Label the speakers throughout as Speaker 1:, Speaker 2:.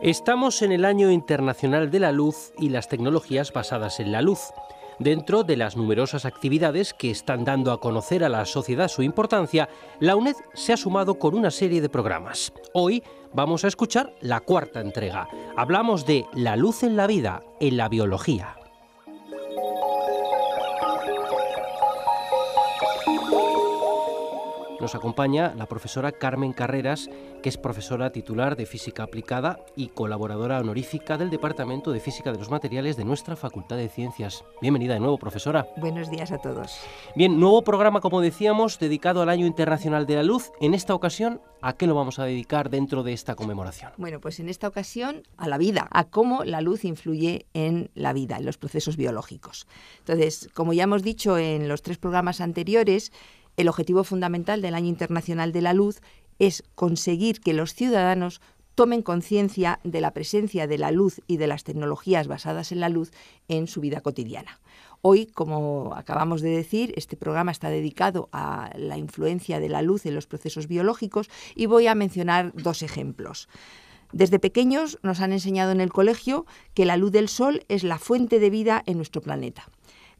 Speaker 1: Estamos en el Año Internacional de la Luz y las tecnologías basadas en la luz. Dentro de las numerosas actividades que están dando a conocer a la sociedad su importancia, la UNED se ha sumado con una serie de programas. Hoy vamos a escuchar la cuarta entrega. Hablamos de la luz en la vida, en la biología. Nos acompaña la profesora Carmen Carreras, que es profesora titular de Física Aplicada y colaboradora honorífica del Departamento de Física de los Materiales de nuestra Facultad de Ciencias. Bienvenida de nuevo, profesora.
Speaker 2: Buenos días a todos.
Speaker 1: Bien, nuevo programa, como decíamos, dedicado al Año Internacional de la Luz. En esta ocasión, ¿a qué lo vamos a dedicar dentro de esta conmemoración?
Speaker 2: Bueno, pues en esta ocasión a la vida, a cómo la luz influye en la vida, en los procesos biológicos. Entonces, como ya hemos dicho en los 3 programas anteriores, el objetivo fundamental del Año Internacional de la Luz es conseguir que los ciudadanos tomen conciencia de la presencia de la luz y de las tecnologías basadas en la luz en su vida cotidiana. Hoy, como acabamos de decir, este programa está dedicado a la influencia de la luz en los procesos biológicos y voy a mencionar 2 ejemplos. Desde pequeños nos han enseñado en el colegio que la luz del sol es la fuente de vida en nuestro planeta.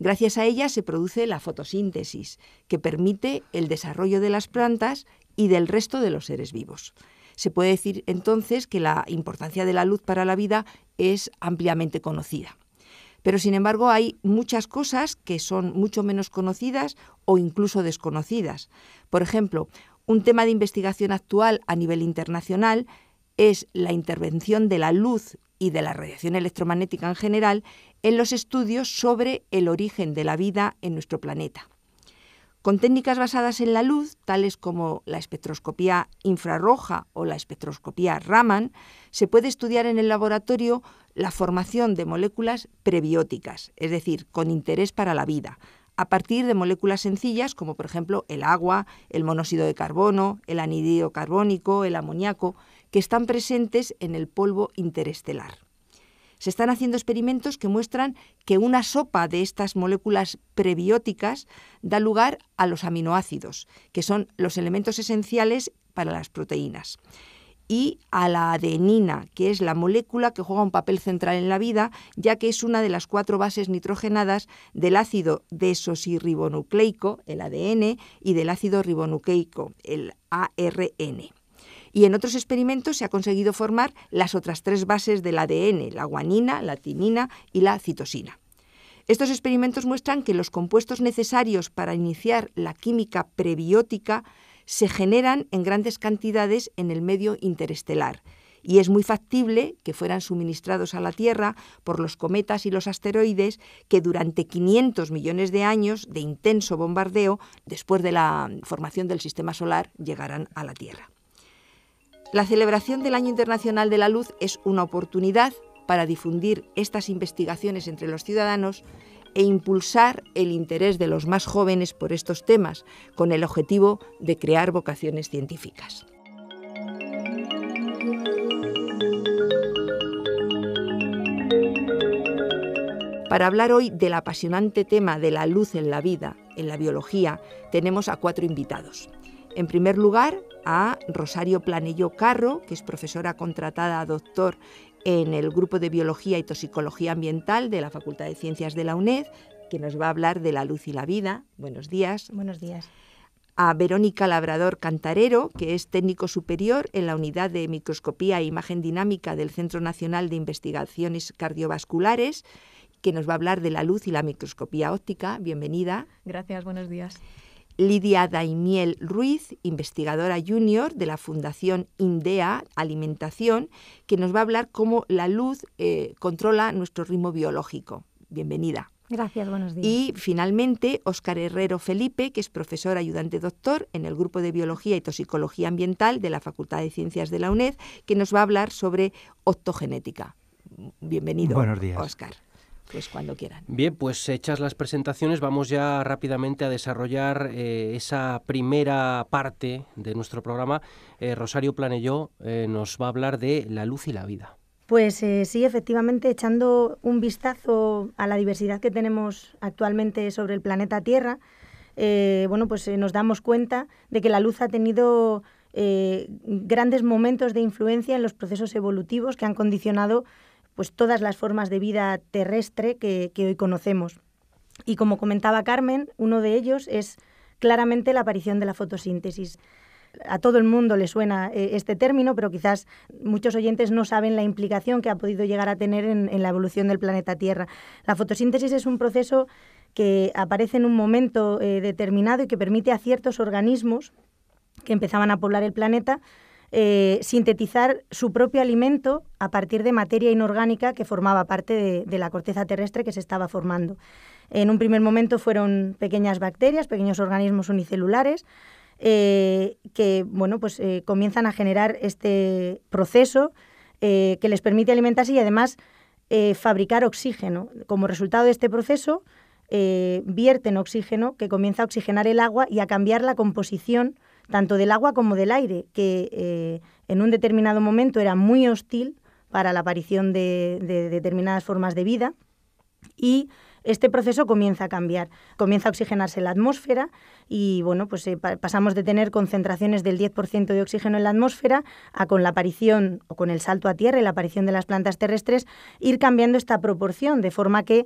Speaker 2: Gracias a ella se produce la fotosíntesis, que permite el desarrollo de las plantas y del resto de los seres vivos. Se puede decir entonces que la importancia de la luz para la vida es ampliamente conocida. Pero sin embargo hay muchas cosas que son mucho menos conocidas o incluso desconocidas. Por ejemplo, un tema de investigación actual a nivel internacional es la intervención de la luz y de la radiación electromagnética en general en los estudios sobre el origen de la vida en nuestro planeta. Con técnicas basadas en la luz, tales como la espectroscopía infrarroja o la espectroscopía Raman, se puede estudiar en el laboratorio la formación de moléculas prebióticas, es decir, con interés para la vida, a partir de moléculas sencillas como por ejemplo el agua, el monóxido de carbono, el anhídrido carbónico, el amoníaco, que están presentes en el polvo interestelar. Se están haciendo experimentos que muestran que una sopa de estas moléculas prebióticas da lugar a los aminoácidos, que son los elementos esenciales para las proteínas, y a la adenina, que es la molécula que juega un papel central en la vida, ya que es una de las 4 bases nitrogenadas del ácido desoxirribonucleico, el ADN, y del ácido ribonucleico, el ARN. Y en otros experimentos se ha conseguido formar las otras 3 bases del ADN, la guanina, la timina y la citosina. Estos experimentos muestran que los compuestos necesarios para iniciar la química prebiótica se generan en grandes cantidades en el medio interestelar y es muy factible que fueran suministrados a la Tierra por los cometas y los asteroides que durante 500 millones de años de intenso bombardeo después de la formación del Sistema Solar llegaran a la Tierra. La celebración del Año Internacional de la Luz es una oportunidad para difundir estas investigaciones entre los ciudadanos e impulsar el interés de los más jóvenes por estos temas, con el objetivo de crear vocaciones científicas. Para hablar hoy del apasionante tema de la luz en la vida, en la biología, tenemos a 4 invitados. En primer lugar, a Rosario Planello Carro, que es profesora contratada doctor en el Grupo de Biología y Toxicología Ambiental de la Facultad de Ciencias de la UNED, que nos va a hablar de la luz y la vida. Buenos días.
Speaker 3: Buenos días.
Speaker 2: A Verónica Labrador Cantarero, que es técnico superior en la Unidad de Microscopía e Imagen Dinámica del Centro Nacional de Investigaciones Cardiovasculares, que nos va a hablar de la luz y la microscopía óptica. Bienvenida.
Speaker 3: Gracias, buenos días.
Speaker 2: Lidia Daimiel Ruiz, investigadora junior de la Fundación INDEA Alimentación, que nos va a hablar cómo la luz controla nuestro ritmo biológico. Bienvenida.
Speaker 3: Gracias, buenos días.
Speaker 2: Y finalmente, Óscar Herrero Felipe, que es profesor ayudante doctor en el Grupo de Biología y Toxicología Ambiental de la Facultad de Ciencias de la UNED, que nos va a hablar sobre optogenética. Bienvenido,
Speaker 4: buenos días.
Speaker 2: Óscar. Pues cuando quieran.
Speaker 1: Bien, pues hechas las presentaciones, vamos ya rápidamente a desarrollar esa primera parte de nuestro programa. Rosario Planello nos va a hablar de la luz y la vida.
Speaker 3: Pues sí, efectivamente, echando un vistazo a la diversidad que tenemos actualmente sobre el planeta Tierra, nos damos cuenta de que la luz ha tenido grandes momentos de influencia en los procesos evolutivos que han condicionado pues, todas las formas de vida terrestre que hoy conocemos. Y como comentaba Carmen, uno de ellos es claramente la aparición de la fotosíntesis. A todo el mundo le suena este término, pero quizás muchos oyentes no saben la implicación que ha podido llegar a tener en la evolución del planeta Tierra. La fotosíntesis es un proceso que aparece en un momento determinado y que permite a ciertos organismos que empezaban a poblar el planeta sintetizar su propio alimento a partir de materia inorgánica que formaba parte de la corteza terrestre que se estaba formando. En un primer momento fueron pequeñas bacterias, pequeños organismos unicelulares, que comienzan a generar este proceso que les permite alimentarse y además fabricar oxígeno. Como resultado de este proceso, vierten oxígeno que comienza a oxigenar el agua y a cambiar la composición tanto del agua como del aire, que en un determinado momento era muy hostil para la aparición de determinadas formas de vida, y este proceso comienza a cambiar, comienza a oxigenarse la atmósfera y pasamos de tener concentraciones del 10% de oxígeno en la atmósfera a, con la aparición o con el salto a tierra y la aparición de las plantas terrestres, ir cambiando esta proporción, de forma que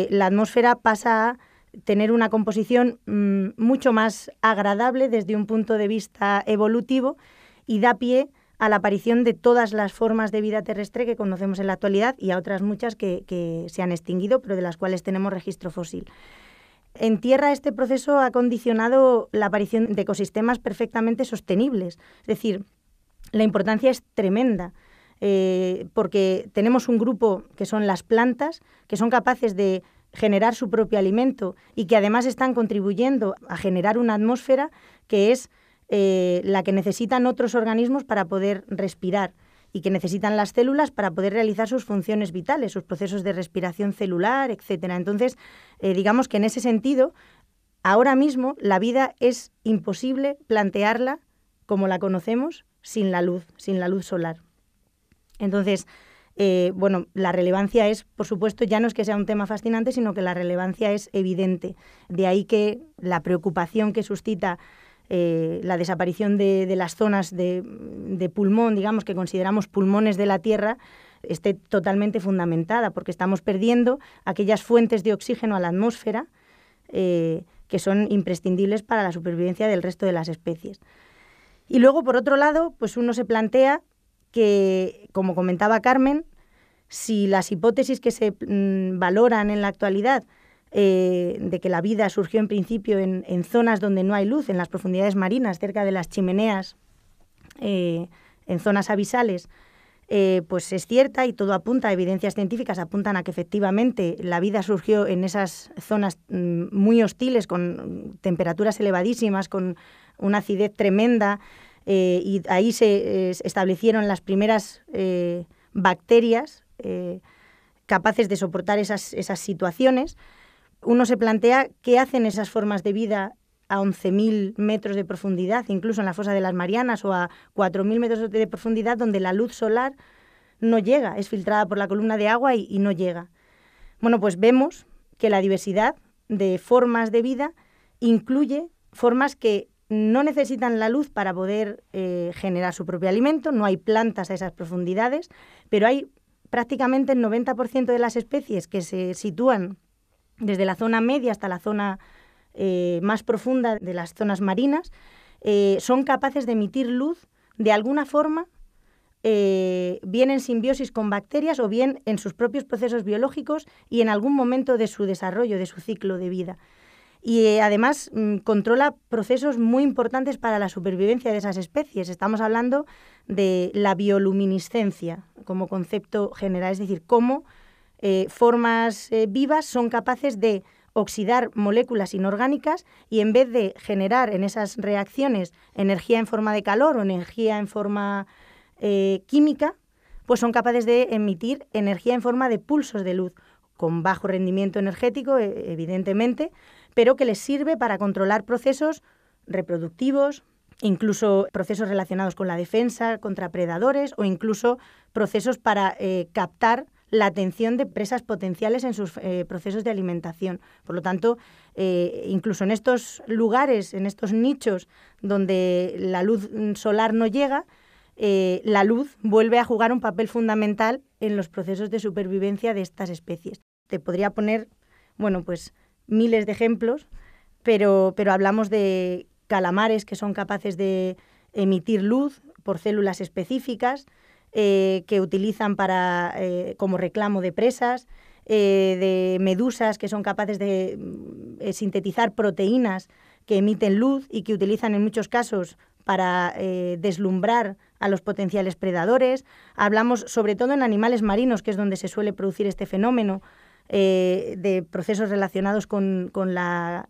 Speaker 3: la atmósfera pasa a tener una composición mucho más agradable desde un punto de vista evolutivo y da pie a la aparición de todas las formas de vida terrestre que conocemos en la actualidad y a otras muchas que se han extinguido, pero de las cuales tenemos registro fósil. En Tierra este proceso ha condicionado la aparición de ecosistemas perfectamente sostenibles. Es decir, la importancia es tremenda, porque tenemos un grupo que son las plantas, que son capaces de generar su propio alimento y que además están contribuyendo a generar una atmósfera que es la que necesitan otros organismos para poder respirar y que necesitan las células para poder realizar sus funciones vitales, sus procesos de respiración celular, etcétera. Entonces, digamos que en ese sentido, ahora mismo la vida es imposible plantearla como la conocemos sin la luz solar. Entonces, la relevancia es, por supuesto, ya no es que sea un tema fascinante, sino que la relevancia es evidente. De ahí que la preocupación que suscita la desaparición de las zonas de pulmón, digamos, que consideramos pulmones de la Tierra, esté totalmente fundamentada, porque estamos perdiendo aquellas fuentes de oxígeno a la atmósfera que son imprescindibles para la supervivencia del resto de las especies. Y luego, por otro lado, pues uno se plantea que, como comentaba Carmen, si las hipótesis que se valoran en la actualidad de que la vida surgió en principio en zonas donde no hay luz, en las profundidades marinas, cerca de las chimeneas, en zonas abisales, pues es cierta y todo apunta, evidencias científicas apuntan a que efectivamente la vida surgió en esas zonas muy hostiles, con temperaturas elevadísimas, con una acidez tremenda, y ahí se establecieron las primeras bacterias capaces de soportar esas situaciones. Uno se plantea qué hacen esas formas de vida a 11.000 metros de profundidad, incluso en la fosa de las Marianas, o a 4.000 metros de profundidad, donde la luz solar no llega, es filtrada por la columna de agua y no llega. Bueno, pues vemos que la diversidad de formas de vida incluye formas que no necesitan la luz para poder generar su propio alimento, no hay plantas a esas profundidades, pero hay prácticamente el 90% de las especies que se sitúan desde la zona media hasta la zona más profunda de las zonas marinas, son capaces de emitir luz de alguna forma, bien en simbiosis con bacterias o bien en sus propios procesos biológicos y en algún momento de su desarrollo, de su ciclo de vida. Y además controla procesos muy importantes para la supervivencia de esas especies. Estamos hablando de la bioluminiscencia como concepto general, es decir, cómo formas vivas son capaces de oxidar moléculas inorgánicas y en vez de generar en esas reacciones energía en forma de calor o energía en forma química, pues son capaces de emitir energía en forma de pulsos de luz, con bajo rendimiento energético, evidentemente, pero que les sirve para controlar procesos reproductivos, incluso procesos relacionados con la defensa contra predadores o incluso procesos para captar la atención de presas potenciales en sus procesos de alimentación. Por lo tanto, incluso en estos lugares, en estos nichos donde la luz solar no llega, la luz vuelve a jugar un papel fundamental en los procesos de supervivencia de estas especies. Te podría poner, pues miles de ejemplos, pero hablamos de calamares que son capaces de emitir luz por células específicas, que utilizan como reclamo de presas, de medusas que son capaces de sintetizar proteínas que emiten luz y que utilizan en muchos casos para deslumbrar a los potenciales predadores. Hablamos sobre todo en animales marinos, que es donde se suele producir este fenómeno, de procesos relacionados con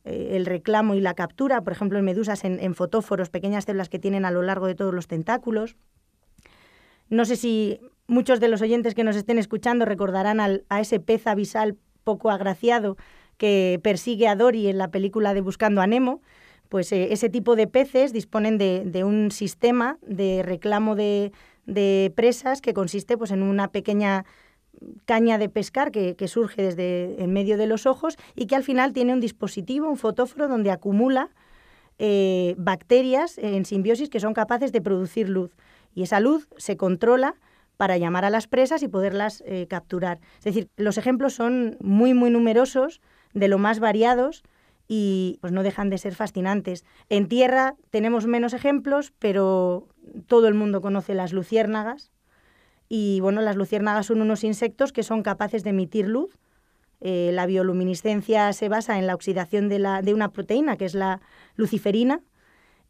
Speaker 3: el reclamo y la captura, por ejemplo en medusas en fotóforos, pequeñas células que tienen a lo largo de todos los tentáculos. No sé si muchos de los oyentes que nos estén escuchando recordarán a ese pez abisal poco agraciado que persigue a Dory en la película de Buscando a Nemo. Pues ese tipo de peces disponen de un sistema de reclamo de presas que consiste pues, en una pequeña caña de pescar que surge desde en medio de los ojos y que al final tiene un dispositivo, un fotóforo, donde acumula bacterias en simbiosis que son capaces de producir luz. Y esa luz se controla para llamar a las presas y poderlas capturar. Es decir, los ejemplos son muy, muy numerosos, de lo más variados, y pues no dejan de ser fascinantes. En tierra tenemos menos ejemplos, pero todo el mundo conoce las luciérnagas. Y las luciérnagas son unos insectos que son capaces de emitir luz. La bioluminiscencia se basa en la oxidación de una proteína, que es la luciferina,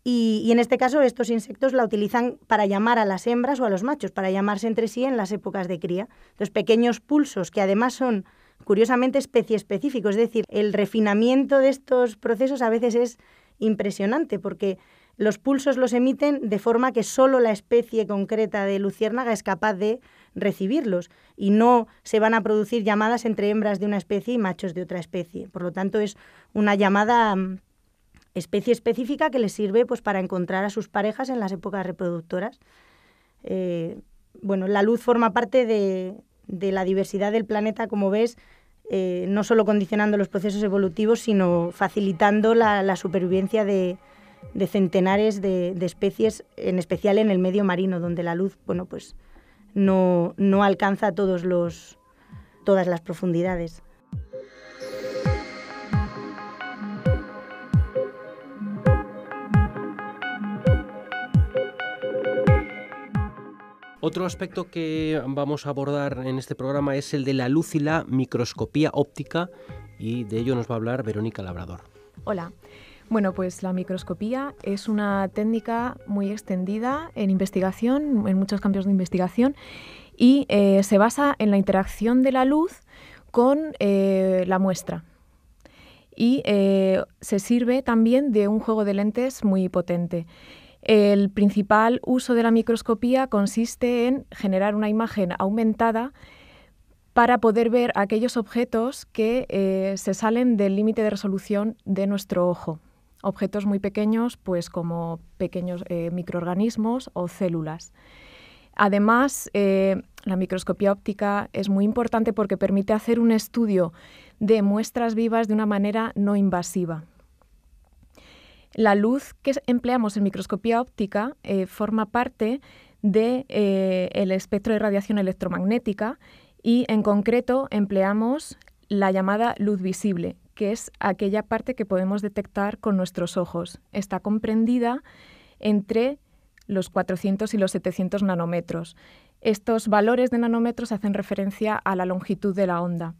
Speaker 3: y en este caso estos insectos la utilizan para llamar a las hembras o a los machos, para llamarse entre sí en las épocas de cría. Entonces, pequeños pulsos que además son, curiosamente, especie específicos, es decir, el refinamiento de estos procesos a veces es impresionante, porque los pulsos los emiten de forma que solo la especie concreta de luciérnaga es capaz de recibirlos y no se van a producir llamadas entre hembras de una especie y machos de otra especie. Por lo tanto, es una llamada especie específica que les sirve pues, para encontrar a sus parejas en las épocas reproductoras. La luz forma parte de la diversidad del planeta, como ves, no solo condicionando los procesos evolutivos, sino facilitando la supervivencia de centenares de especies, en especial en el medio marino, donde la luz no alcanza todas las profundidades.
Speaker 1: Otro aspecto que vamos a abordar en este programa es el de la luz y la microscopía óptica, y de ello nos va a hablar Verónica Labrador.
Speaker 4: Hola. Bueno, pues la microscopía es una técnica muy extendida en investigación, en muchos campos de investigación, y se basa en la interacción de la luz con la muestra. Y se sirve también de un juego de lentes muy potente. El principal uso de la microscopía consiste en generar una imagen aumentada para poder ver aquellos objetos que se salen del límite de resolución de nuestro ojo. Objetos muy pequeños, pues como pequeños microorganismos o células. Además, la microscopía óptica es muy importante porque permite hacer un estudio de muestras vivas de una manera no invasiva. La luz que empleamos en microscopía óptica forma parte del espectro de radiación electromagnética y, en concreto, empleamos la llamada luz visible, que es aquella parte que podemos detectar con nuestros ojos. Está comprendida entre los 400 y los 700 nanómetros. Estos valores de nanómetros hacen referencia a la longitud de la onda.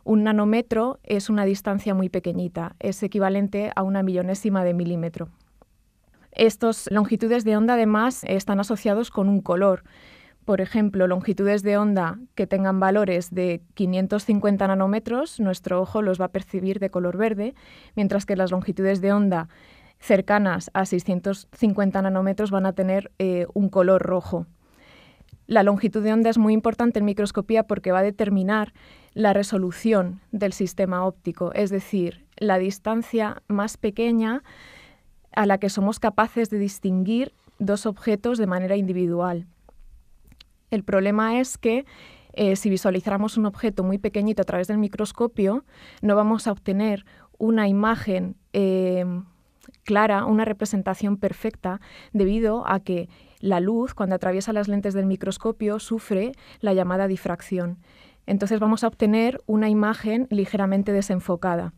Speaker 4: Un nanómetro es una distancia muy pequeñita, es equivalente a 1/1000ª de milímetro. Estas longitudes de onda, además, están asociados con un color. Por ejemplo, longitudes de onda que tengan valores de 550 nanómetros, nuestro ojo los va a percibir de color verde, mientras que las longitudes de onda cercanas a 650 nanómetros van a tener un color rojo. La longitud de onda es muy importante en microscopía porque va a determinar la resolución del sistema óptico, es decir, la distancia más pequeña a la que somos capaces de distinguir dos objetos de manera individual. El problema es que si visualizáramos un objeto muy pequeñito a través del microscopio, no vamos a obtener una imagen clara, una representación perfecta, debido a que la luz, cuando atraviesa las lentes del microscopio, sufre la llamada difracción. Entonces vamos a obtener una imagen ligeramente desenfocada.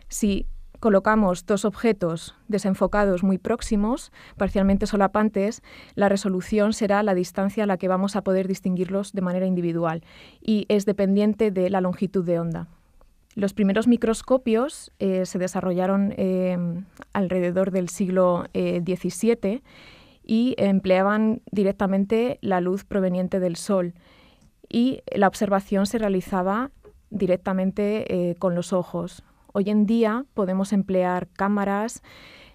Speaker 4: Si colocamos dos objetos desenfocados muy próximos, parcialmente solapantes, la resolución será la distancia a la que vamos a poder distinguirlos de manera individual y es dependiente de la longitud de onda. Los primeros microscopios se desarrollaron alrededor del siglo XVII y empleaban directamente la luz proveniente del Sol y la observación se realizaba directamente con los ojos. Hoy en día podemos emplear cámaras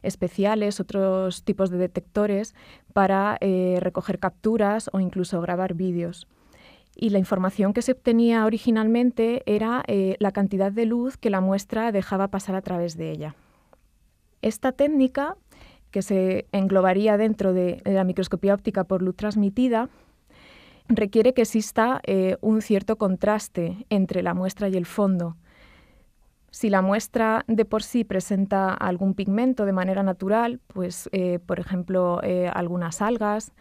Speaker 4: especiales, otros tipos de detectores para recoger capturas o incluso grabar vídeos. Y la información que se obtenía originalmente era la cantidad de luz que la muestra dejaba pasar a través de ella. Esta técnica, que se englobaría dentro de la microscopía óptica por luz transmitida, requiere que exista un cierto contraste entre la muestra y el fondo. Si la muestra de por sí presenta algún pigmento de manera natural, pues por ejemplo algunas algas,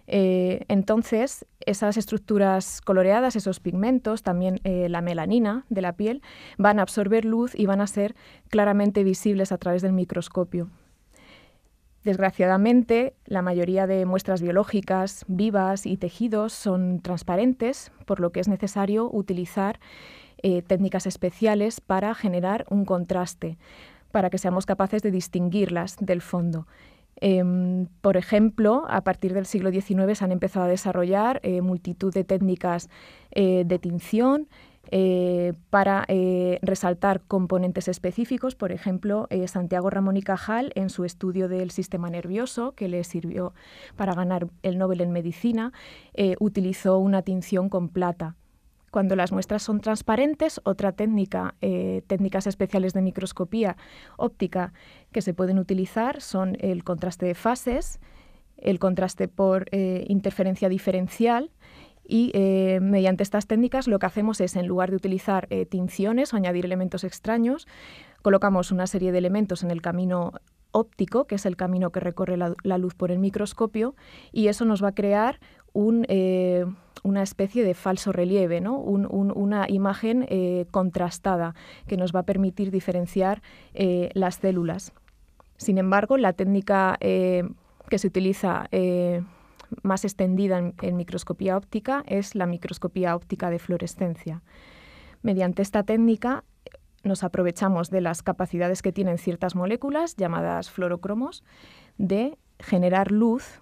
Speaker 4: entonces esas estructuras coloreadas, esos pigmentos, también la melanina de la piel, van a absorber luz y van a ser claramente visibles a través del microscopio. Desgraciadamente, la mayoría de muestras biológicas, vivas y tejidos son transparentes, por lo que es necesario utilizar técnicas especiales para generar un contraste, para que seamos capaces de distinguirlas del fondo. Por ejemplo, a partir del siglo XIX se han empezado a desarrollar multitud de técnicas de tinción para resaltar componentes específicos. Por ejemplo, Santiago Ramón y Cajal, en su estudio del sistema nervioso, que le sirvió para ganar el Nobel en Medicina, utilizó una tinción con plata. Cuando las muestras son transparentes, otra técnica, técnicas especiales de microscopía óptica que se pueden utilizar son el contraste de fases, el contraste por interferencia diferencial y mediante estas técnicas lo que hacemos es, en lugar de utilizar tinciones o añadir elementos extraños, colocamos una serie de elementos en el camino óptico, que es el camino que recorre la luz por el microscopio, y eso nos va a crear una especie de falso relieve, ¿no? Una imagen contrastada que nos va a permitir diferenciar las células. Sin embargo, la técnica que se utiliza más extendida en microscopía óptica es la microscopía óptica de fluorescencia. Mediante esta técnica nos aprovechamos de las capacidades que tienen ciertas moléculas, llamadas fluorocromos, de generar luz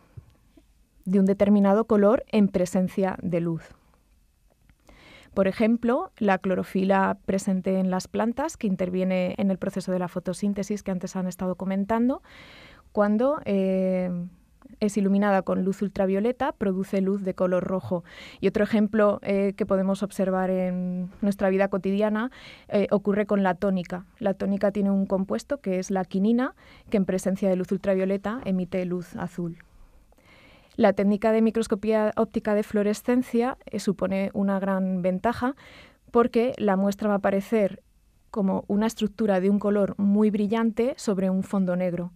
Speaker 4: de un determinado color en presencia de luz. Por ejemplo, la clorofila presente en las plantas, que interviene en el proceso de la fotosíntesis que antes han estado comentando, cuando es iluminada con luz ultravioleta, produce luz de color rojo. Y otro ejemplo que podemos observar en nuestra vida cotidiana ocurre con la tónica. La tónica tiene un compuesto que es la quinina, que en presencia de luz ultravioleta emite luz azul. La técnica de microscopía óptica de fluorescencia supone una gran ventaja porque la muestra va a aparecer como una estructura de un color muy brillante sobre un fondo negro.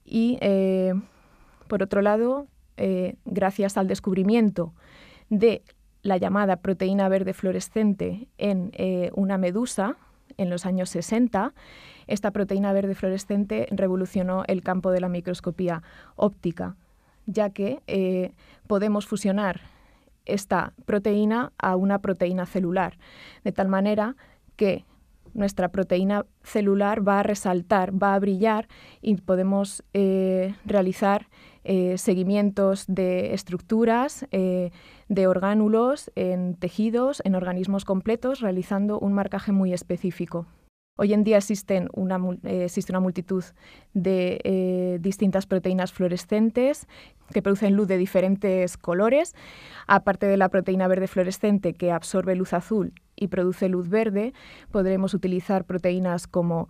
Speaker 4: Y, por otro lado, gracias al descubrimiento de la llamada proteína verde fluorescente en una medusa en los años 60, esta proteína verde fluorescente revolucionó el campo de la microscopía óptica, ya que podemos fusionar esta proteína a una proteína celular, de tal manera que nuestra proteína celular va a resaltar, va a brillar y podemos realizar seguimientos de estructuras, de orgánulos en tejidos, en organismos completos, realizando un marcaje muy específico. Hoy en día existe una multitud de distintas proteínas fluorescentes que producen luz de diferentes colores. Aparte de la proteína verde fluorescente que absorbe luz azul y produce luz verde, podremos utilizar proteínas como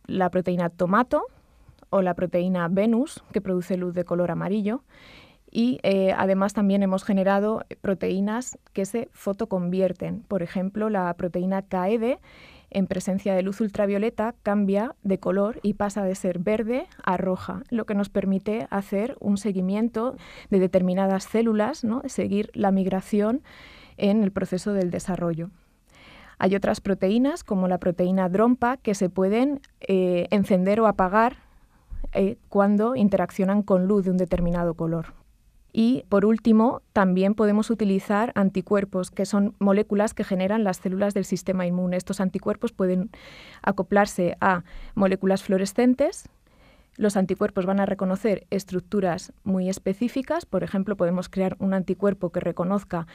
Speaker 4: la proteína tomato, o la proteína Venus, que produce luz de color amarillo. Y además también hemos generado proteínas que se fotoconvierten. Por ejemplo, la proteína KED, en presencia de luz ultravioleta, cambia de color y pasa de ser verde a roja, lo que nos permite hacer un seguimiento de determinadas células, ¿no? Seguir la migración en el proceso del desarrollo. Hay otras proteínas, como la proteína DROMPA, que se pueden encender o apagar cuando interaccionan con luz de un determinado color. Y, por último, también podemos utilizar anticuerpos, que son moléculas que generan las células del sistema inmune. Estos anticuerpos pueden acoplarse a moléculas fluorescentes. Los anticuerpos van a reconocer estructuras muy específicas. Por ejemplo, podemos crear un anticuerpo que reconozca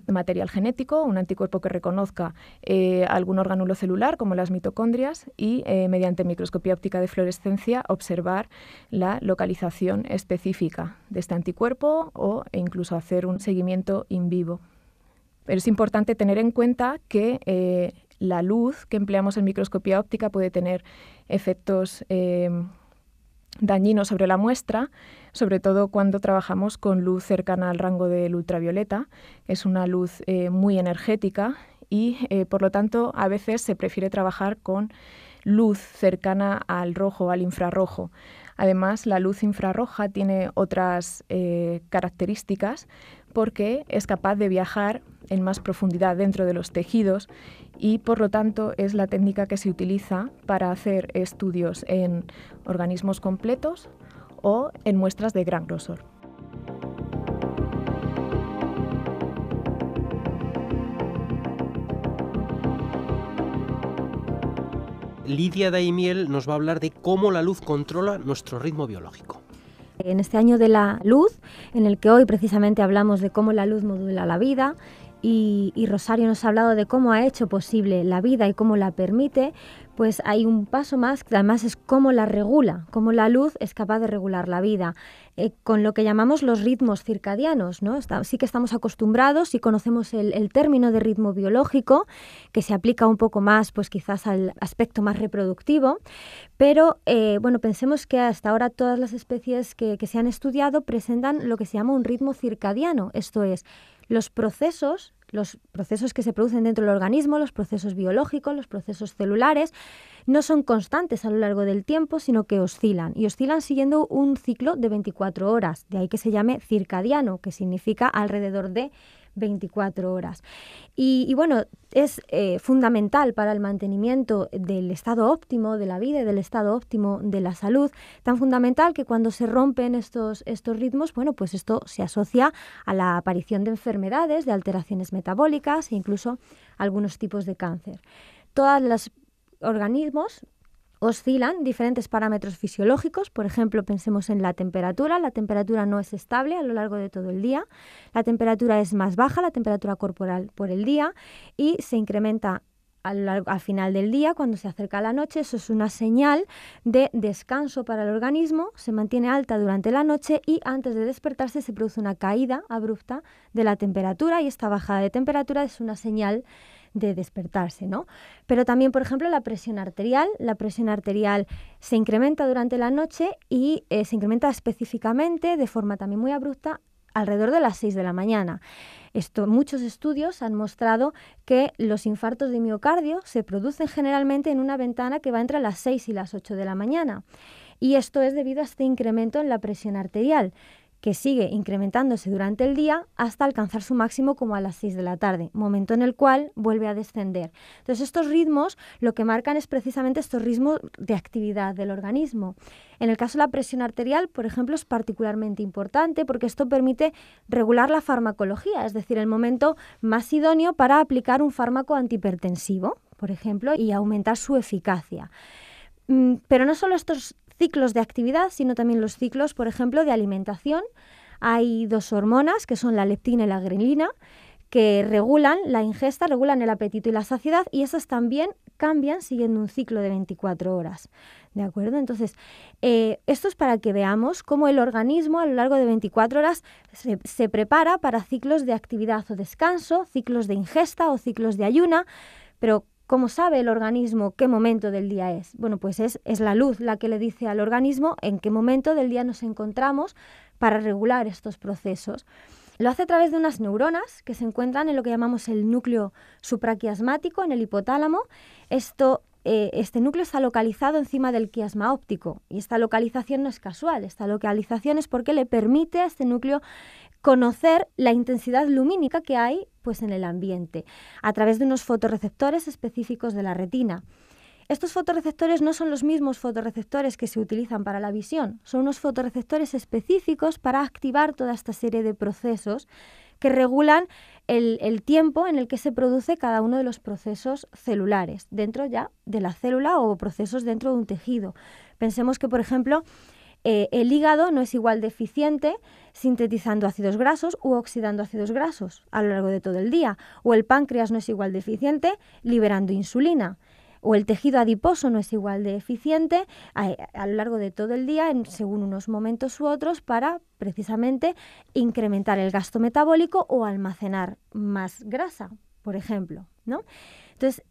Speaker 4: material genético, un anticuerpo que reconozca algún orgánulo celular, como las mitocondrias, y mediante microscopía óptica de fluorescencia observar la localización específica de este anticuerpo e incluso hacer un seguimiento in vivo. Pero es importante tener en cuenta que la luz que empleamos en microscopía óptica puede tener efectos dañinos sobre la muestra, sobre todo cuando trabajamos con luz cercana al rango del ultravioleta. Es una luz muy energética y, por lo tanto, a veces se prefiere trabajar con luz cercana al rojo, al infrarrojo. Además, la luz infrarroja tiene otras características porque es capaz de viajar en más profundidad dentro de los tejidos y, por lo tanto, es la técnica que se utiliza para hacer estudios en organismos completos o en muestras de gran grosor.
Speaker 1: Lidia Daimiel nos va a hablar de cómo la luz controla nuestro ritmo biológico.
Speaker 5: En este año de la luz, en el que hoy precisamente hablamos de cómo la luz modula la vida, y Rosario nos ha hablado de cómo ha hecho posible la vida y cómo la permite, pues hay un paso más, que además es cómo la regula, cómo la luz es capaz de regular la vida, con lo que llamamos los ritmos circadianos, ¿no? Sí que estamos acostumbrados, sí conocemos el término de ritmo biológico, que se aplica un poco más, pues quizás al aspecto más reproductivo, pero bueno, pensemos que hasta ahora todas las especies que se han estudiado presentan lo que se llama un ritmo circadiano, esto es, los procesos que se producen dentro del organismo, los procesos biológicos, los procesos celulares, no son constantes a lo largo del tiempo, sino que oscilan, y oscilan siguiendo un ciclo de 24 horas, de ahí que se llame circadiano, que significa alrededor de 24 horas. Y bueno, es fundamental para el mantenimiento del estado óptimo de la vida y del estado óptimo de la salud, tan fundamental que cuando se rompen estos ritmos, bueno, pues esto se asocia a la aparición de enfermedades, de alteraciones metabólicas e incluso algunos tipos de cáncer. Todos los organismos oscilan diferentes parámetros fisiológicos, por ejemplo, pensemos en la temperatura no es estable a lo largo de todo el día, la temperatura es más baja, la temperatura corporal por el día, y se incrementa al final del día, cuando se acerca la noche. Eso es una señal de descanso para el organismo, se mantiene alta durante la noche y antes de despertarse se produce una caída abrupta de la temperatura, y esta bajada de temperatura es una señal de despertarse, ¿no? Pero también, por ejemplo, la presión arterial se incrementa durante la noche y se incrementa específicamente, de forma también muy abrupta, alrededor de las 6 de la mañana. Muchos estudios han mostrado que los infartos de miocardio se producen generalmente en una ventana que va entre las 6 y las 8 de la mañana. Y esto es debido a este incremento en la presión arterial, que sigue incrementándose durante el día hasta alcanzar su máximo como a las 6 de la tarde, momento en el cual vuelve a descender. Entonces, estos ritmos lo que marcan es precisamente estos ritmos de actividad del organismo. En el caso de la presión arterial, por ejemplo, es particularmente importante porque esto permite regular la farmacología, es decir, el momento más idóneo para aplicar un fármaco antihipertensivo, por ejemplo, y aumentar su eficacia. Pero no solo estos ciclos de actividad, sino también los ciclos, por ejemplo, de alimentación. Hay dos hormonas, que son la leptina y la grelina, que regulan la ingesta, regulan el apetito y la saciedad, y esas también cambian siguiendo un ciclo de 24 horas. ¿De acuerdo? Entonces, esto es para que veamos cómo el organismo a lo largo de 24 horas se prepara para ciclos de actividad o descanso, ciclos de ingesta o ciclos de ayuna, pero ¿Cómo sabe el organismo qué momento del día es? Bueno, pues es la luz la que le dice al organismo en qué momento del día nos encontramos para regular estos procesos. Lo hace a través de unas neuronas que se encuentran en lo que llamamos el núcleo supraquiasmático, en el hipotálamo. Este núcleo está localizado encima del quiasma óptico y esta localización no es casual, esta localización es porque le permite a este núcleo conocer la intensidad lumínica que hay pues, en el ambiente a través de unos fotorreceptores específicos de la retina. Estos fotorreceptores no son los mismos fotorreceptores que se utilizan para la visión, son unos fotorreceptores específicos para activar toda esta serie de procesos que regulan el tiempo en el que se produce cada uno de los procesos celulares dentro ya de la célula o procesos dentro de un tejido. Pensemos que, por ejemplo, el hígado no es igual de eficiente sintetizando ácidos grasos u oxidando ácidos grasos a lo largo de todo el día, o el páncreas no es igual de eficiente liberando insulina, o el tejido adiposo no es igual de eficiente a lo largo de todo el día, según unos momentos u otros, para precisamente incrementar el gasto metabólico o almacenar más grasa, por ejemplo, ¿no? Entonces,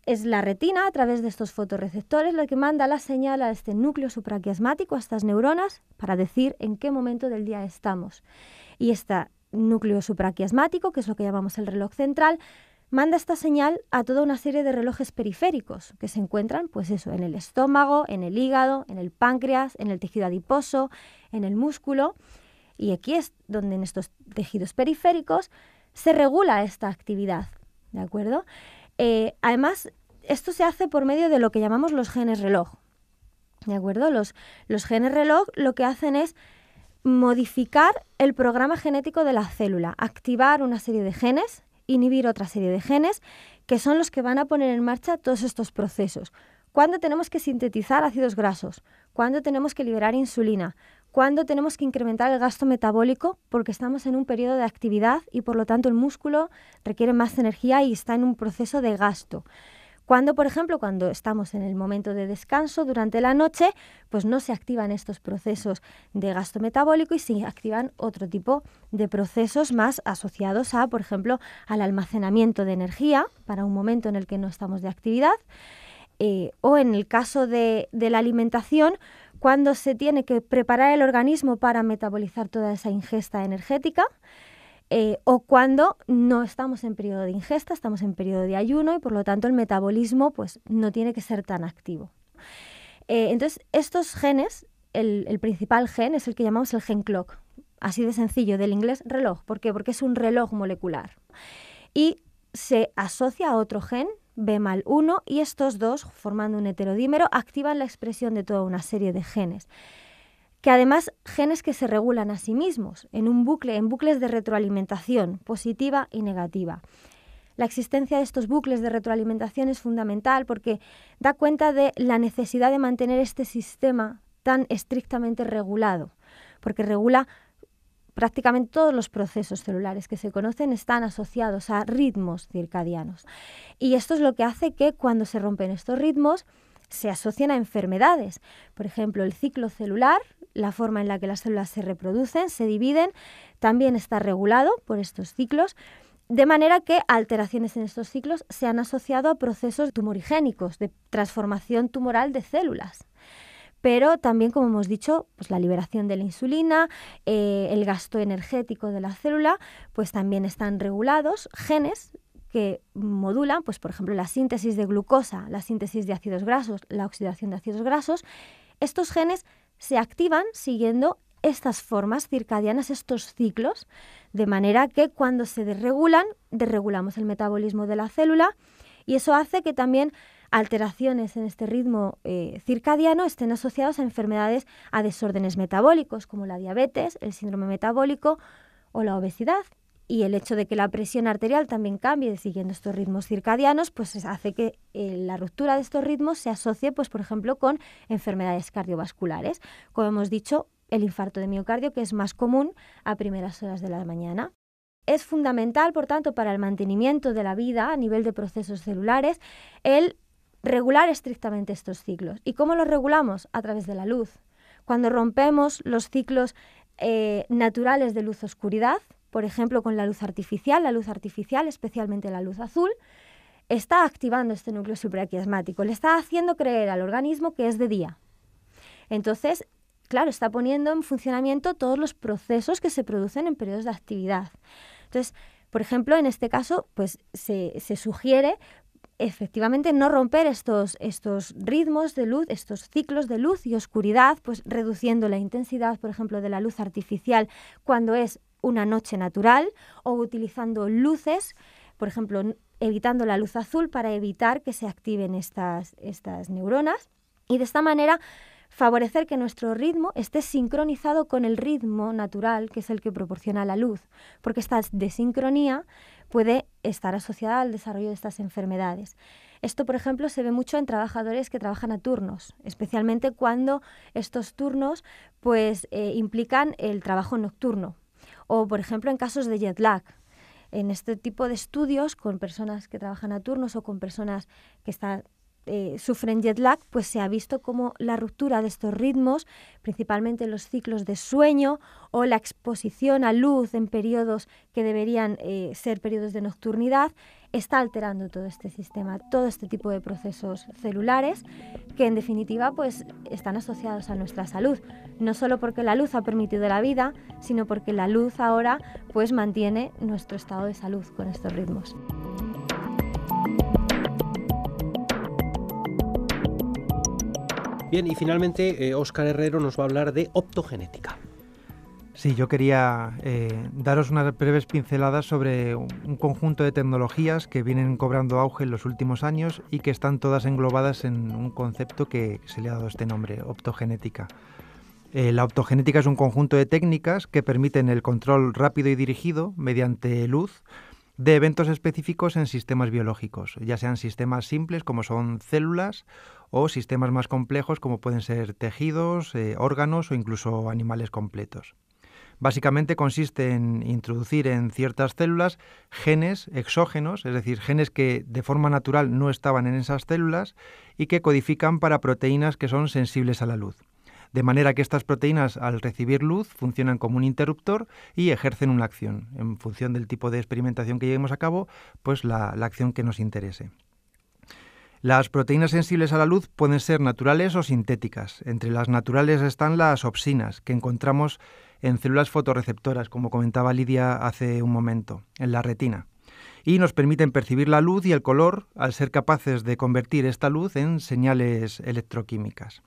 Speaker 5: es la retina, a través de estos fotorreceptores, la que manda la señal a este núcleo supraquiasmático, a estas neuronas, para decir en qué momento del día estamos. Y este núcleo supraquiasmático, que es lo que llamamos el reloj central, manda esta señal a toda una serie de relojes periféricos que se encuentran, pues eso, en el estómago, en el hígado, en el páncreas, en el tejido adiposo, en el músculo. Y aquí es donde en estos tejidos periféricos se regula esta actividad, ¿de acuerdo? Además, esto se hace por medio de lo que llamamos los genes reloj, ¿de acuerdo? Los genes reloj lo que hacen es modificar el programa genético de la célula, activar una serie de genes, inhibir otra serie de genes, que son los que van a poner en marcha todos estos procesos. ¿Cuándo tenemos que sintetizar ácidos grasos? ¿Cuándo tenemos que liberar insulina? ¿Cuándo tenemos que incrementar el gasto metabólico? Porque estamos en un periodo de actividad y por lo tanto el músculo requiere más energía y está en un proceso de gasto. Cuando, por ejemplo, cuando estamos en el momento de descanso durante la noche, pues no se activan estos procesos de gasto metabólico y se activan otro tipo de procesos más asociados a, por ejemplo, al almacenamiento de energía para un momento en el que no estamos de actividad, o en el caso de la alimentación, cuando se tiene que preparar el organismo para metabolizar toda esa ingesta energética, o cuando no estamos en periodo de ingesta, estamos en periodo de ayuno y por lo tanto el metabolismo pues, no tiene que ser tan activo. Entonces, estos genes, el principal gen es el que llamamos el gen clock, así de sencillo, del inglés reloj. ¿Por qué? Porque es un reloj molecular. Y se asocia a otro gen, B-1, y estos dos, formando un heterodímero, activan la expresión de toda una serie de genes, que además genes que se regulan a sí mismos en bucles de retroalimentación positiva y negativa. La existencia de estos bucles de retroalimentación es fundamental porque da cuenta de la necesidad de mantener este sistema tan estrictamente regulado, porque regula prácticamente todos los procesos celulares que se conocen están asociados a ritmos circadianos. Y esto es lo que hace que cuando se rompen estos ritmos se asocian a enfermedades. Por ejemplo, el ciclo celular, la forma en la que las células se reproducen, se dividen, también está regulado por estos ciclos, de manera que alteraciones en estos ciclos se han asociado a procesos tumorigénicos, de transformación tumoral de células. Pero también, como hemos dicho, pues la liberación de la insulina, el gasto energético de la célula, pues también están regulados. Genes que modulan, pues por ejemplo, la síntesis de glucosa, la síntesis de ácidos grasos, la oxidación de ácidos grasos. Estos genes se activan siguiendo estas formas circadianas, estos ciclos, de manera que cuando se desregulamos el metabolismo de la célula y eso hace que también alteraciones en este ritmo circadiano estén asociadas a enfermedades, a desórdenes metabólicos como la diabetes, el síndrome metabólico o la obesidad. Y el hecho de que la presión arterial también cambie siguiendo estos ritmos circadianos, pues hace que la ruptura de estos ritmos se asocie, pues, por ejemplo, con enfermedades cardiovasculares. Como hemos dicho, el infarto de miocardio, que es más común a primeras horas de la mañana. Es fundamental, por tanto, para el mantenimiento de la vida a nivel de procesos celulares, el regular estrictamente estos ciclos. ¿Y cómo los regulamos? A través de la luz. Cuando rompemos los ciclos naturales de luz-oscuridad, por ejemplo, con la luz artificial, especialmente la luz azul, está activando este núcleo supraquiasmático, le está haciendo creer al organismo que es de día. Entonces, claro, está poniendo en funcionamiento todos los procesos que se producen en periodos de actividad. Entonces, por ejemplo, en este caso, pues se sugiere efectivamente no romper estos ritmos de luz, estos ciclos de luz y oscuridad, pues reduciendo la intensidad, por ejemplo, de la luz artificial cuando es una noche natural, o utilizando luces, por ejemplo, evitando la luz azul para evitar que se activen estas neuronas, y de esta manera favorecer que nuestro ritmo esté sincronizado con el ritmo natural, que es el que proporciona la luz, porque esta desincronía puede estar asociada al desarrollo de estas enfermedades. Esto, por ejemplo, se ve mucho en trabajadores que trabajan a turnos, especialmente cuando estos turnos pues, implican el trabajo nocturno, o, por ejemplo, en casos de jet lag. En este tipo de estudios, con personas que trabajan a turnos o con personas que sufren jet lag, pues se ha visto como la ruptura de estos ritmos, principalmente los ciclos de sueño o la exposición a luz en periodos que deberían ser periodos de nocturnidad, está alterando todo este sistema, todo este tipo de procesos celulares que en definitiva pues están asociados a nuestra salud, no solo porque la luz ha permitido la vida, sino porque la luz ahora pues mantiene nuestro estado de salud con estos ritmos.
Speaker 1: Bien, y finalmente Óscar Herrero nos va a hablar de optogenética.
Speaker 6: Sí, yo quería daros unas breves pinceladas sobre un conjunto de tecnologías que vienen cobrando auge en los últimos años y que están todas englobadas en un concepto que se le ha dado este nombre, optogenética. La optogenética es un conjunto de técnicas que permiten el control rápido y dirigido mediante luz de eventos específicos en sistemas biológicos, ya sean sistemas simples como son células o sistemas más complejos como pueden ser tejidos, órganos o incluso animales completos. Básicamente consiste en introducir en ciertas células genes exógenos, es decir, genes que de forma natural no estaban en esas células y que codifican para proteínas que son sensibles a la luz. De manera que estas proteínas, al recibir luz, funcionan como un interruptor y ejercen una acción. En función del tipo de experimentación que llevemos a cabo, pues la acción que nos interese. Las proteínas sensibles a la luz pueden ser naturales o sintéticas. Entre las naturales están las opsinas, que encontramos en células fotorreceptoras, como comentaba Lidia hace un momento, en la retina. Y nos permiten percibir la luz y el color al ser capaces de convertir esta luz en señales electroquímicas.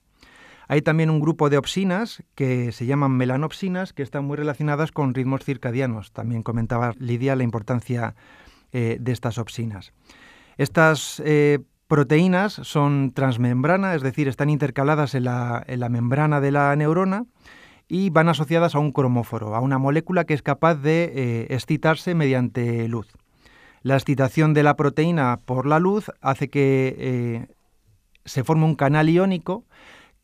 Speaker 6: Hay también un grupo de opsinas que se llaman melanopsinas, que están muy relacionadas con ritmos circadianos. También comentaba Lidia la importancia de estas opsinas. Estas proteínas son transmembrana, es decir, están intercaladas en la membrana de la neurona y van asociadas a un cromóforo, a una molécula que es capaz de excitarse mediante luz. La excitación de la proteína por la luz hace que se forme un canal iónico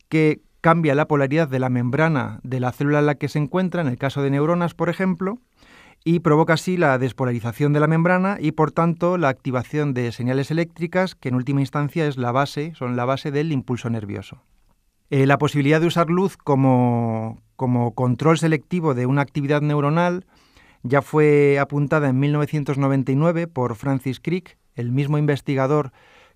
Speaker 6: que cambia la polaridad de la membrana de la célula en la que se encuentra, en el caso de neuronas, por ejemplo, y provoca así la despolarización de la membrana y, por tanto, la activación de señales eléctricas, que en última instancia son la base del impulso nervioso. La posibilidad de usar luz como control selectivo de una actividad neuronal ya fue apuntada en 1999 por Francis Crick, el mismo investigador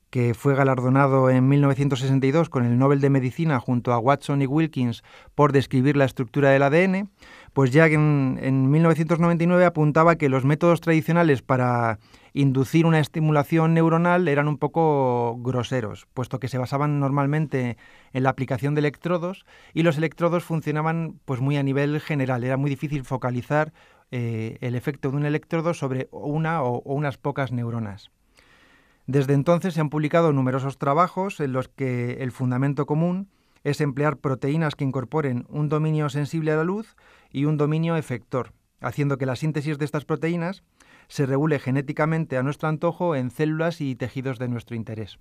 Speaker 6: que fue galardonado en 1962 con el Nobel de Medicina junto a Watson y Wilkins por describir la estructura del ADN, pues ya en 1999 apuntaba que los métodos tradicionales para inducir una estimulación neuronal eran un poco groseros, puesto que se basaban normalmente en la aplicación de electrodos y los electrodos funcionaban pues muy a nivel general, era muy difícil focalizar el efecto de un electrodo sobre una o unas pocas neuronas. Desde entonces se han publicado numerosos trabajos en los que el fundamento común es emplear proteínas que incorporen un dominio sensible a la luz y un dominio efector, haciendo que la síntesis de estas proteínas se regule genéticamente a nuestro antojo en células y tejidos de nuestro interés.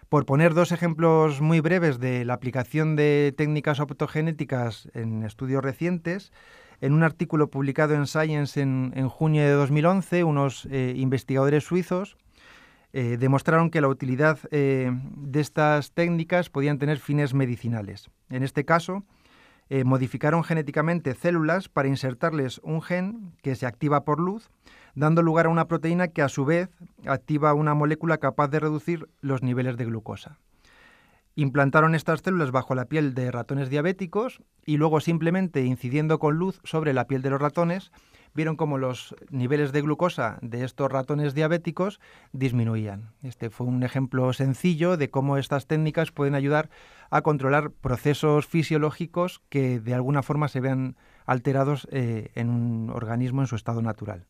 Speaker 6: Por poner dos ejemplos muy breves de la aplicación de técnicas optogenéticas en estudios recientes, en un artículo publicado en Science en junio de 2011, unos investigadores suizos demostraron que la utilidad de estas técnicas podían tener fines medicinales. En este caso, modificaron genéticamente células para insertarles un gen que se activa por luz, dando lugar a una proteína que a su vez activa una molécula capaz de reducir los niveles de glucosa. Implantaron estas células bajo la piel de ratones diabéticos y luego, simplemente incidiendo con luz sobre la piel de los ratones, vieron cómo los niveles de glucosa de estos ratones diabéticos disminuían. Este fue un ejemplo sencillo de cómo estas técnicas pueden ayudar a controlar procesos fisiológicos que de alguna forma se vean alterados en un organismo en su estado natural.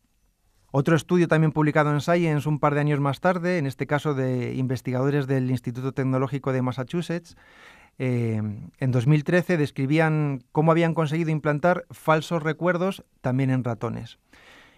Speaker 6: Otro estudio también publicado en Science un par de años más tarde, en este caso de investigadores del Instituto Tecnológico de Massachusetts, en 2013 describían cómo habían conseguido implantar falsos recuerdos también en ratones.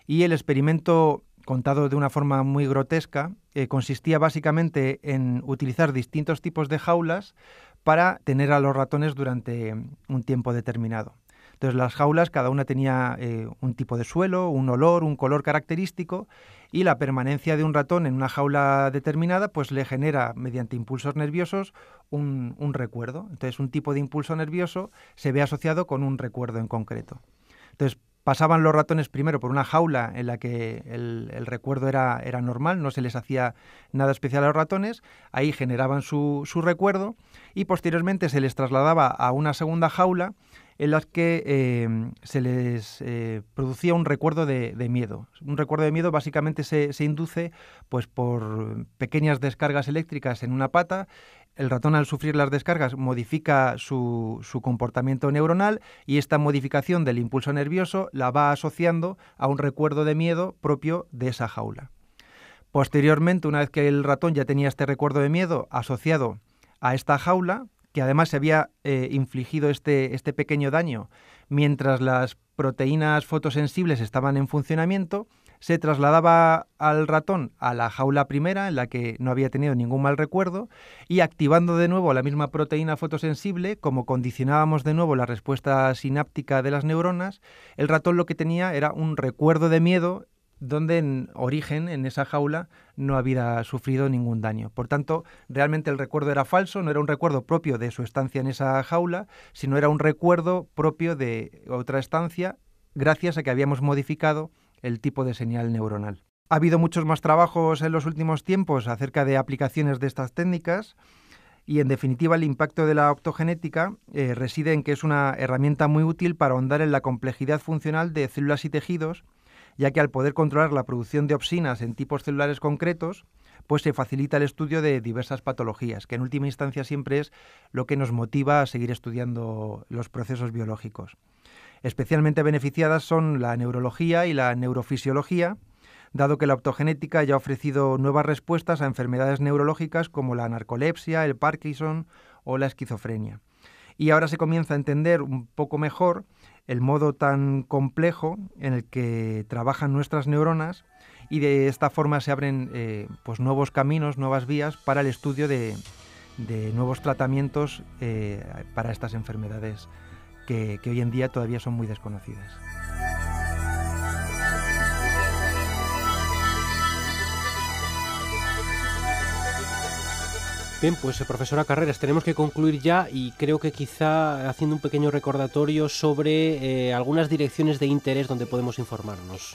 Speaker 6: Y el experimento, contado de una forma muy grotesca, consistía básicamente en utilizar distintos tipos de jaulas para tener a los ratones durante un tiempo determinado. Entonces, las jaulas, cada una tenía un tipo de suelo, un olor, un color característico, y la permanencia de un ratón en una jaula determinada pues le genera, mediante impulsos nerviosos, un recuerdo. Entonces, un tipo de impulso nervioso se ve asociado con un recuerdo en concreto. Entonces, pasaban los ratones primero por una jaula en la que el recuerdo era normal, no se les hacía nada especial a los ratones, ahí generaban su recuerdo, y posteriormente se les trasladaba a una segunda jaula en las que se les producía un recuerdo de miedo. Un recuerdo de miedo básicamente se induce pues, por pequeñas descargas eléctricas en una pata. El ratón, al sufrir las descargas, modifica su comportamiento neuronal, y esta modificación del impulso nervioso la va asociando a un recuerdo de miedo propio de esa jaula. Posteriormente, una vez que el ratón ya tenía este recuerdo de miedo asociado a esta jaula, que además se había infligido este pequeño daño mientras las proteínas fotosensibles estaban en funcionamiento, se trasladaba al ratón a la jaula primera, en la que no había tenido ningún mal recuerdo, y activando de nuevo la misma proteína fotosensible, como condicionábamos de nuevo la respuesta sináptica de las neuronas, el ratón lo que tenía era un recuerdo de miedo donde en origen, en esa jaula, no había sufrido ningún daño. Por tanto, realmente el recuerdo era falso, no era un recuerdo propio de su estancia en esa jaula, sino era un recuerdo propio de otra estancia, gracias a que habíamos modificado el tipo de señal neuronal. Ha habido muchos más trabajos en los últimos tiempos acerca de aplicaciones de estas técnicas, y en definitiva el impacto de la optogenética reside en que es una herramienta muy útil para ahondar en la complejidad funcional de células y tejidos, ya que al poder controlar la producción de opsinas en tipos celulares concretos, pues se facilita el estudio de diversas patologías, que en última instancia siempre es lo que nos motiva a seguir estudiando los procesos biológicos. Especialmente beneficiadas son la neurología y la neurofisiología, dado que la optogenética ya ha ofrecido nuevas respuestas a enfermedades neurológicas como la narcolepsia, el Parkinson o la esquizofrenia. Y ahora se comienza a entender un poco mejor el modo tan complejo en el que trabajan nuestras neuronas, y de esta forma se abren pues nuevos caminos, nuevas vías para el estudio de nuevos tratamientos para estas enfermedades que hoy en día todavía son muy desconocidas.
Speaker 1: Bien, pues profesora Carreras, tenemos que concluir ya, y creo que quizá haciendo un pequeño recordatorio sobre algunas direcciones de interés donde podemos informarnos.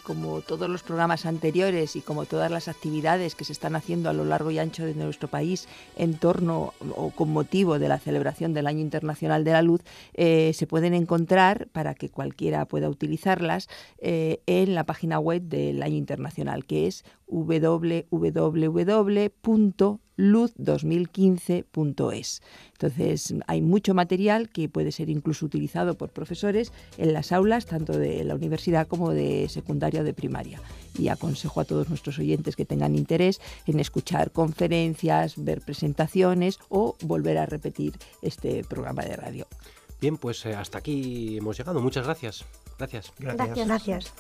Speaker 2: Como todos los programas anteriores y como todas las actividades que se están haciendo a lo largo y ancho de nuestro país en torno o con motivo de la celebración del Año Internacional de la Luz, se pueden encontrar, para que cualquiera pueda utilizarlas, en la página web del Año Internacional, que es www.luz2015.es. Entonces, hay mucho material que puede ser incluso utilizado por profesores en las aulas, tanto de la universidad como de secundaria o de primaria. Y aconsejo a todos nuestros oyentes que tengan interés en escuchar conferencias, ver presentaciones o volver a repetir este programa de radio.
Speaker 1: Bien, pues hasta aquí hemos llegado. Muchas gracias. Gracias.
Speaker 3: Gracias.